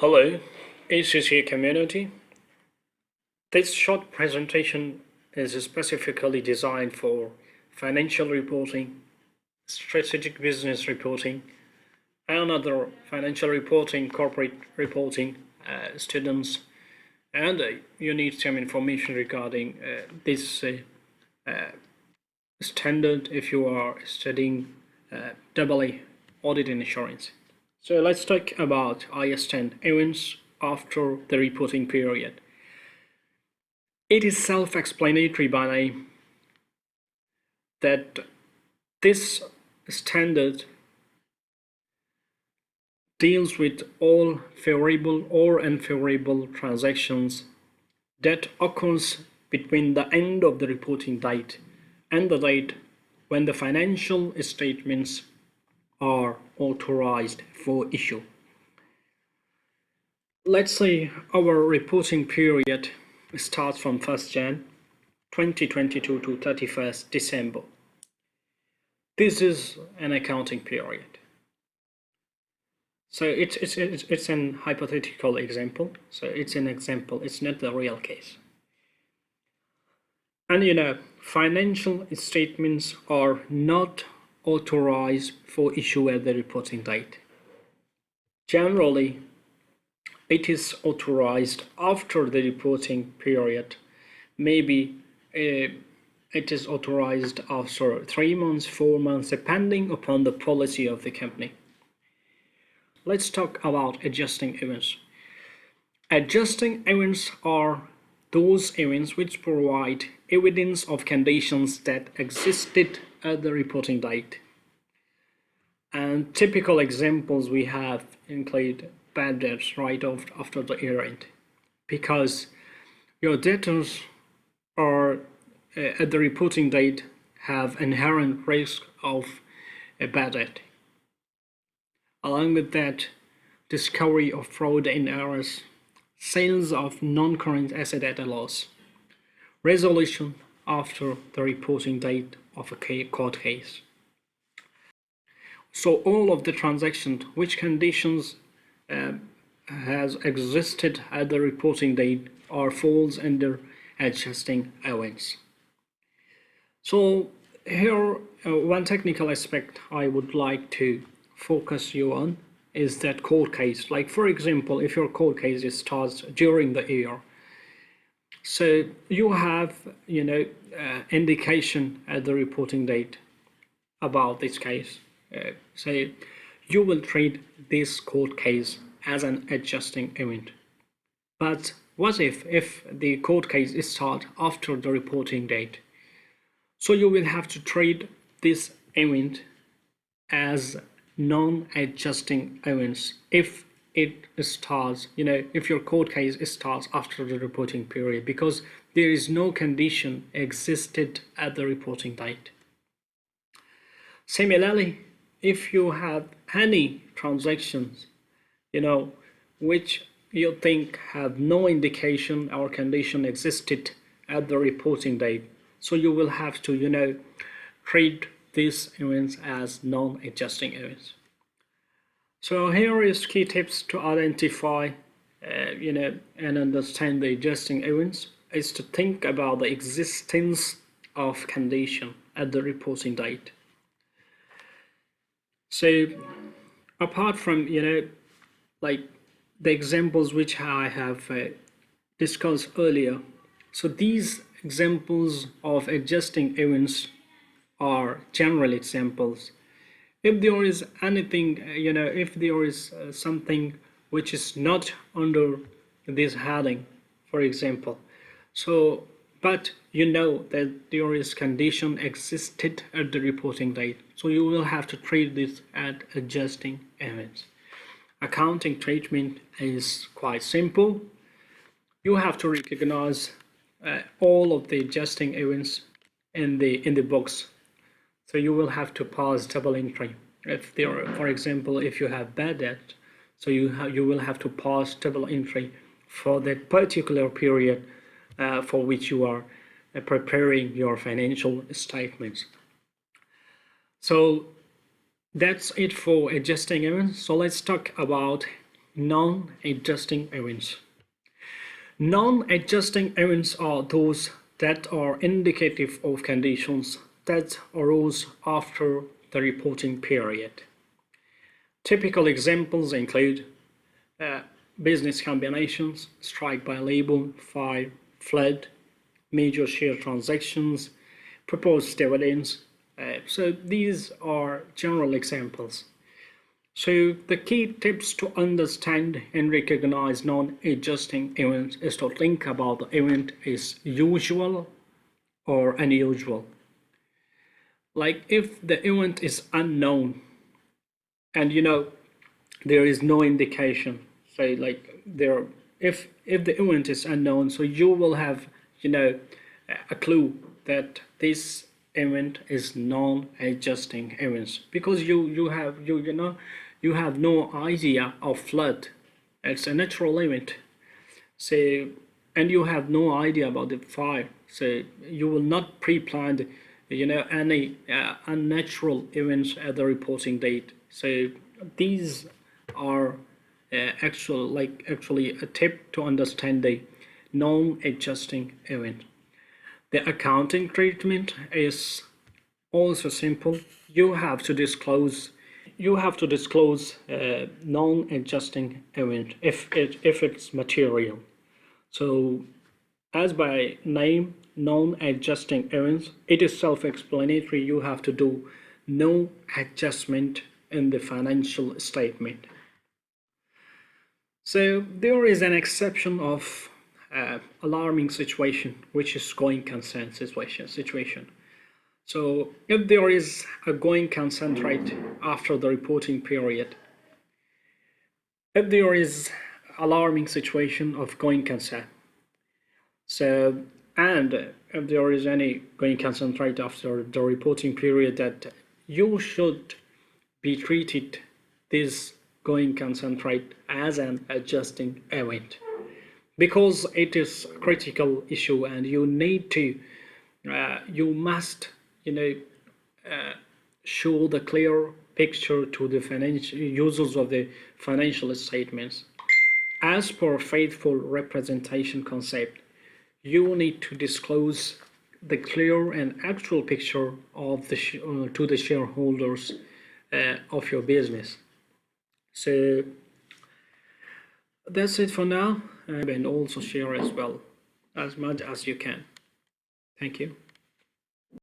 Hello, ACCA community. This short presentation is specifically designed for financial reporting, strategic business reporting, and other financial reporting, corporate reporting students, and you need some information regarding this standard if you are studying AA audit and assurance. So let's talk about IAS 10 events after the reporting period. It is self-explanatory by name that this standard deals with all favorable or unfavorable transactions that occurs between the end of the reporting date and the date when the financial statements are authorized for issue. Let's say our reporting period starts from 1st Jan 2022 to 31st December. This is an accounting period. So it's an hypothetical example. So it's an example, it's not the real case. And financial statements are not authorized for issue at the reporting date. Generally, it is authorized after the reporting period. Maybe it is authorized after 3 months, 4 months, depending upon the policy of the company. Let's talk about adjusting events. Adjusting events are those events which provide evidence of conditions that existed at the reporting date. And typical examples we have include bad debts right after the year end, because your debtors are at the reporting date have inherent risk of a bad debt. Along with that, discovery of fraud and errors, sales of non-current asset at a loss, resolution after the reporting date of a court case. So all of the transactions which conditions has existed at the reporting date or falls under adjusting events. So here one technical aspect I would like to focus you on is that court case. Like for example, if your court case starts during the year, so you have indication at the reporting date about this case. So you will treat this court case as an adjusting event. But what if the court case starts after the reporting date? So you will have to treat this event as non-adjusting events if it starts, if your court case starts after the reporting period, because there is no condition existed at the reporting date. Similarly, if you have any transactions, which you think have no indication or condition existed at the reporting date, so you will have to, treat these events as non-adjusting events. So here is key tips to identify, and understand the adjusting events is to think about the existence of condition at the reporting date. So apart from, like the examples which I have discussed earlier, so these examples of adjusting events are general examples. If there is anything, if there is something which is not under this heading, for example, so but that there is condition existed at the reporting date, so you will have to treat this as adjusting events. Accounting treatment is quite simple. You have to recognize all of the adjusting events in the books. So you will have to pass double entry. If there, for example, if you have bad debt, so you will have to pass double entry for that particular period for which you are preparing your financial statements. So that's it for adjusting events. So let's talk about non-adjusting events. Non-adjusting events are those that are indicative of conditions that arose after the reporting period. Typical examples include business combinations, strike by labor, fire, flood, major share transactions, proposed dividends. So these are general examples. So the key tips to understand and recognize non-adjusting events is to think about the event is usual or unusual. Like if the event is unknown and there is no indication, say like if the event is unknown, so you will have a clue that this event is non-adjusting events because you have no idea of flood. It's a natural event. So and you have no idea about the fire. So you will not pre-plan any unnatural events at the reporting date. So these are actually a tip to understand the non-adjusting event. The accounting treatment is also simple. You have to disclose non-adjusting event if it's material. So as by name, non-adjusting events, it is self-explanatory. You have to do no adjustment in the financial statement. So there is an exception of alarming situation, which is going concern situation. So if there is a going concern rate after the reporting period, if there is alarming situation of going concern, so and if there is any going concern rate after the reporting period, that you should be treated this going concern rate as an adjusting event because it is a critical issue and you need to you must show the clear picture to the financial users of the financial statements. As per faithful representation concept, you need to disclose the clear and actual picture of the to the shareholders of your business. So that's it for now, and also share as well as much as you can. Thank you.